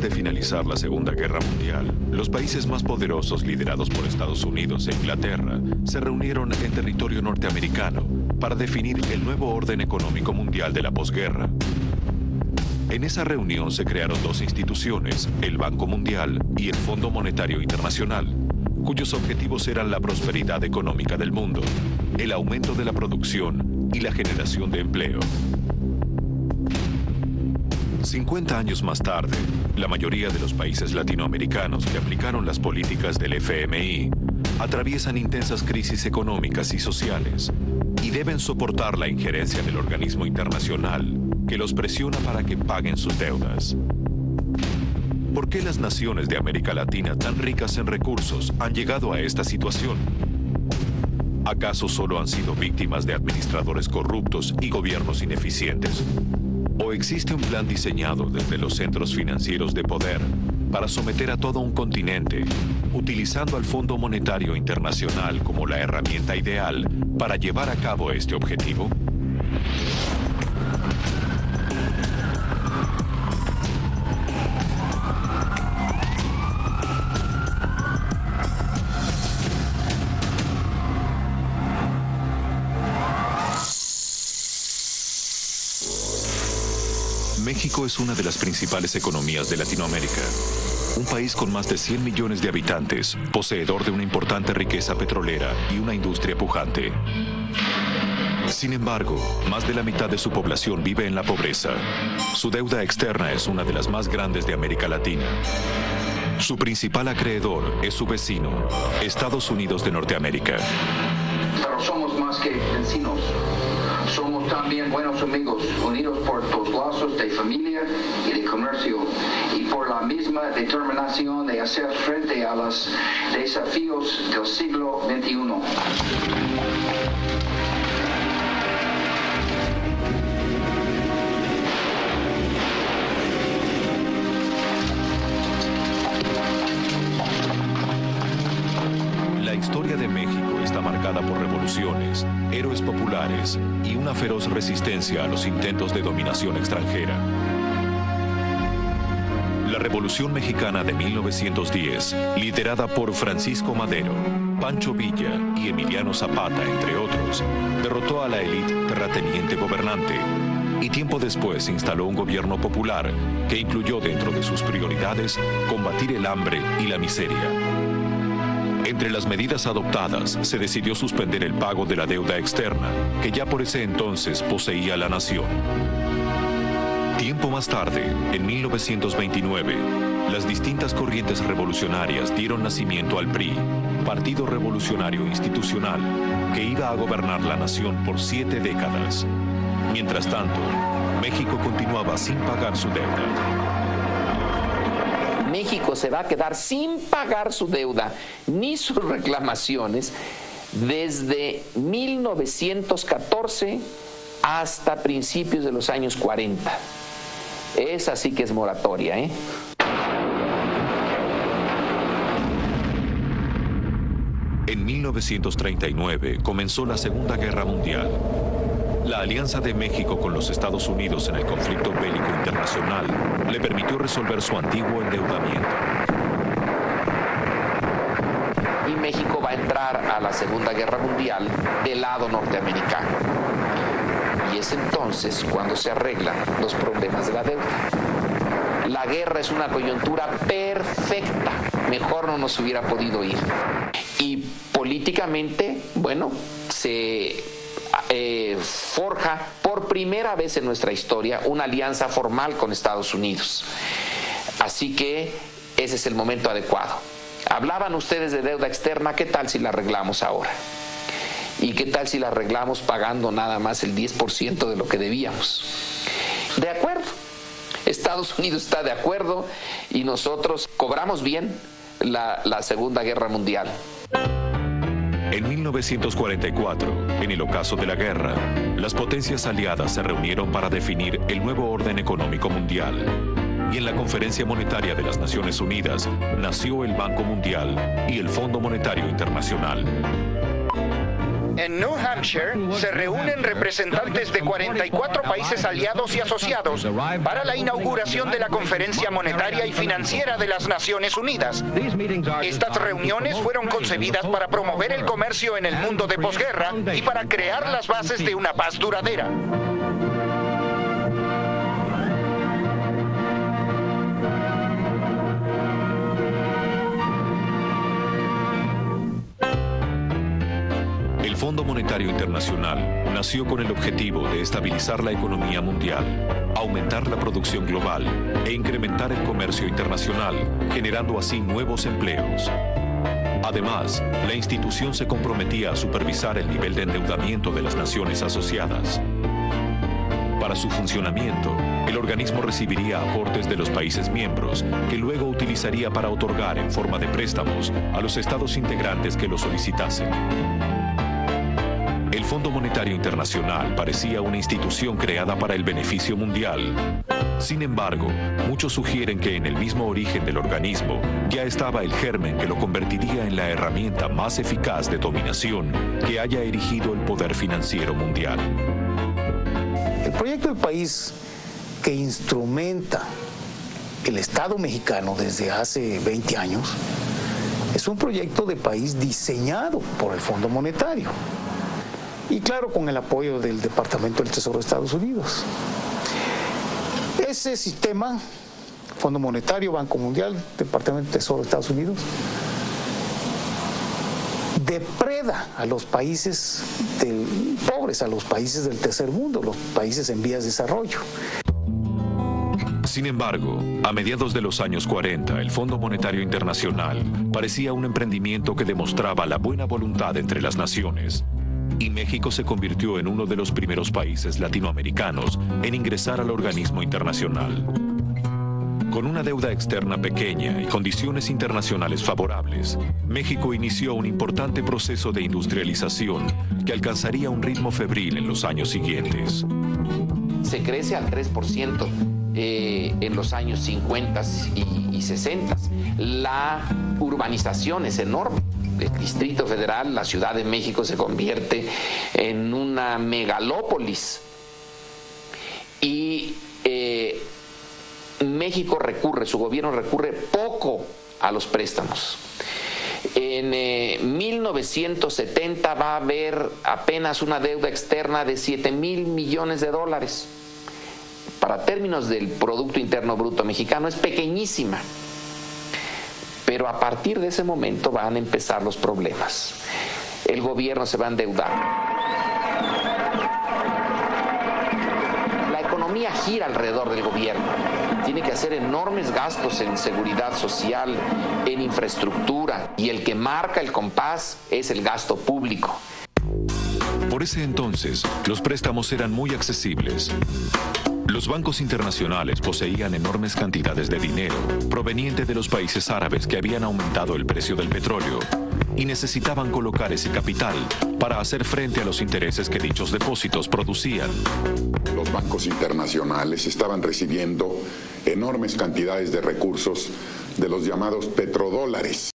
Después de finalizar la Segunda Guerra Mundial, los países más poderosos liderados por Estados Unidos e Inglaterra se reunieron en territorio norteamericano para definir el nuevo orden económico mundial de la posguerra. En esa reunión se crearon dos instituciones, el Banco Mundial y el Fondo Monetario Internacional, cuyos objetivos eran la prosperidad económica del mundo, el aumento de la producción y la generación de empleo. 50 años más tarde, la mayoría de los países latinoamericanos que aplicaron las políticas del FMI atraviesan intensas crisis económicas y sociales y deben soportar la injerencia del organismo internacional que los presiona para que paguen sus deudas. ¿Por qué las naciones de América Latina tan ricas en recursos han llegado a esta situación? ¿Acaso solo han sido víctimas de administradores corruptos y gobiernos ineficientes? ¿O existe un plan diseñado desde los centros financieros de poder para someter a todo un continente, utilizando al Fondo Monetario Internacional como la herramienta ideal para llevar a cabo este objetivo? México es una de las principales economías de Latinoamérica. Un país con más de 100 millones de habitantes, poseedor de una importante riqueza petrolera y una industria pujante. Sin embargo, más de la mitad de su población vive en la pobreza. Su deuda externa es una de las más grandes de América Latina. Su principal acreedor es su vecino, Estados Unidos de Norteamérica. Pero somos más que vecinos. Somos también buenos amigos, unidos por los lazos de familia y de comercio, y por la misma determinación de hacer frente a los desafíos del siglo XXI. La historia de México está marcada por revoluciones, héroes populares y una feroz resistencia a los intentos de dominación extranjera. La Revolución Mexicana de 1910, liderada por Francisco Madero, Pancho Villa y Emiliano Zapata, entre otros, derrotó a la élite terrateniente gobernante y tiempo después instaló un gobierno popular que incluyó dentro de sus prioridades combatir el hambre y la miseria. Entre las medidas adoptadas, se decidió suspender el pago de la deuda externa, que ya por ese entonces poseía la nación. Tiempo más tarde, en 1929, las distintas corrientes revolucionarias dieron nacimiento al PRI, Partido Revolucionario Institucional, que iba a gobernar la nación por 7 décadas. Mientras tanto, México continuaba sin pagar su deuda. México se va a quedar sin pagar su deuda ni sus reclamaciones desde 1914 hasta principios de los años 40. Esa sí que es moratoria, ¿eh? En 1939 comenzó la Segunda Guerra Mundial. La alianza de México con los Estados Unidos en el conflicto bélico internacional le permitió resolver su antiguo endeudamiento. Y México va a entrar a la Segunda Guerra Mundial del lado norteamericano. Y es entonces cuando se arreglan los problemas de la deuda. La guerra es una coyuntura perfecta. Mejor no nos hubiera podido ir. Y políticamente, bueno, se forja por primera vez en nuestra historia una alianza formal con Estados Unidos. Así que ese es el momento adecuado. Hablaban ustedes de deuda externa, ¿qué tal si la arreglamos ahora? ¿Y qué tal si la arreglamos pagando nada más el 10% de lo que debíamos? De acuerdo. Estados Unidos está de acuerdo y nosotros cobramos bien la Segunda Guerra Mundial. En 1944, en el ocaso de la guerra, las potencias aliadas se reunieron para definir el nuevo orden económico mundial. Y en la Conferencia Monetaria de las Naciones Unidas nació el Banco Mundial y el Fondo Monetario Internacional. En New Hampshire se reúnen representantes de 44 países aliados y asociados para la inauguración de la Conferencia Monetaria y Financiera de las Naciones Unidas. Estas reuniones fueron concebidas para promover el comercio en el mundo de posguerra y para crear las bases de una paz duradera. El Fondo Monetario Internacional nació con el objetivo de estabilizar la economía mundial, aumentar la producción global e incrementar el comercio internacional, generando así nuevos empleos. Además, la institución se comprometía a supervisar el nivel de endeudamiento de las naciones asociadas. Para su funcionamiento, el organismo recibiría aportes de los países miembros, que luego utilizaría para otorgar en forma de préstamos a los estados integrantes que lo solicitasen. El Fondo Monetario Internacional parecía una institución creada para el beneficio mundial. Sin embargo, muchos sugieren que en el mismo origen del organismo ya estaba el germen que lo convertiría en la herramienta más eficaz de dominación que haya erigido el poder financiero mundial. El proyecto del país que instrumenta el Estado mexicano desde hace 20 años es un proyecto de país diseñado por el Fondo Monetario. Y claro, con el apoyo del Departamento del Tesoro de Estados Unidos. Ese sistema, Fondo Monetario, Banco Mundial, Departamento del Tesoro de Estados Unidos, depreda a los países pobres, a los países del tercer mundo, los países en vías de desarrollo. Sin embargo, a mediados de los años 40, el Fondo Monetario Internacional parecía un emprendimiento que demostraba la buena voluntad entre las naciones. Y México se convirtió en uno de los primeros países latinoamericanos en ingresar al organismo internacional. Con una deuda externa pequeña y condiciones internacionales favorables, México inició un importante proceso de industrialización que alcanzaría un ritmo febril en los años siguientes. Se crece al 3% en los años 50 y 60. La urbanización es enorme. El Distrito Federal, la Ciudad de México, se convierte en una megalópolis. Y México su gobierno recurre poco a los préstamos. En 1970 va a haber apenas una deuda externa de 7,000 millones de dólares. Para términos del Producto Interno Bruto mexicano es pequeñísima. Pero a partir de ese momento van a empezar los problemas. El gobierno se va a endeudar. La economía gira alrededor del gobierno. Tiene que hacer enormes gastos en seguridad social, en infraestructura, y el que marca el compás es el gasto público. Por ese entonces, los préstamos eran muy accesibles. Los bancos internacionales poseían enormes cantidades de dinero proveniente de los países árabes que habían aumentado el precio del petróleo y necesitaban colocar ese capital para hacer frente a los intereses que dichos depósitos producían. Los bancos internacionales estaban recibiendo enormes cantidades de recursos de los llamados petrodólares.